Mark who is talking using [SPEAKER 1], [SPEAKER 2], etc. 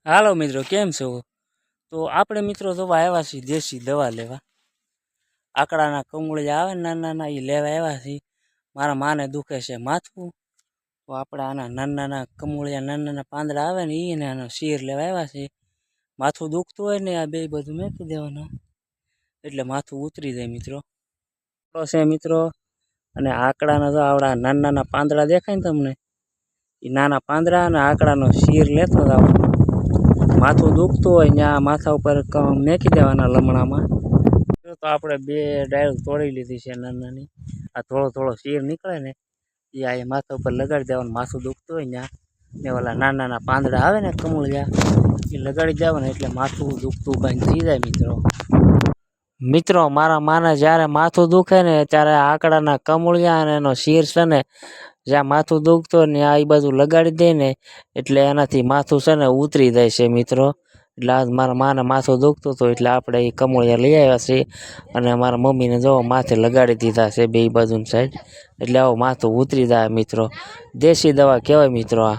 [SPEAKER 1] હાલો મિત્રો, કેમ છો? તો આપણે મિત્રો તો આવ્યા છીએ દેશી દવા લેવા. આકડાના કમળિયા આવે ને નાના નાના એ લેવા આવ્યા છીએ. મારા માને દુખે છે માથું, તો આપણે આના નાના નાના કમળિયા નાના નાના પાંદડા આવે ને એને આનો શીર લેવા આવ્યા છીએ. માથું દુખતું હોય ને આ બે બધું મેકી દેવાનું એટલે માથું ઉતરી જાય મિત્રો. તો છે મિત્રો, અને આકડાના તો આવડા નાના નાના પાંદડા દેખાય ને તમને, એ નાના પાંદડા અને આકડાનો શીર લેતો જાવ. માથું દુખતું હોય ત્યાં માથા ઉપર મેકી દેવાના લમણામાં. તો આપણે બે ડાયલ તોડી લીધી છે નાનાની. આ થોડો થોડો શીર નીકળે ને એ આ માથા ઉપર લગાડી દેવાનું. માથું દુખતું હોય ત્યાં ને ઓલા નાના નાના પાંદડા આવે ને કમળિયા એ લગાડી દેવાના એટલે માથું દુખતું બંધ થઈ જાય મિત્રો. મિત્રો, મારા માને જ્યારે માથું દુખે ને ત્યારે આકડાના કમળિયા અને એનો શીર છે ને, જ્યાં માથું દુખતું હોય ને આ એ બાજુ લગાડી દે ને એટલે એનાથી માથું છે ને ઉતરી જાય છે મિત્રો. એટલે આજ મારા માને માથું દુખતું હતું એટલે આપણે એ કમળિયા લઈ આવ્યા છીએ અને મારા મમ્મીને જો માથે લગાડી દીધા છે બે બાજુની સાઈડ, એટલે આવું માથું ઉતરી જાય મિત્રો. દેશી દવા કહેવાય મિત્રો આ.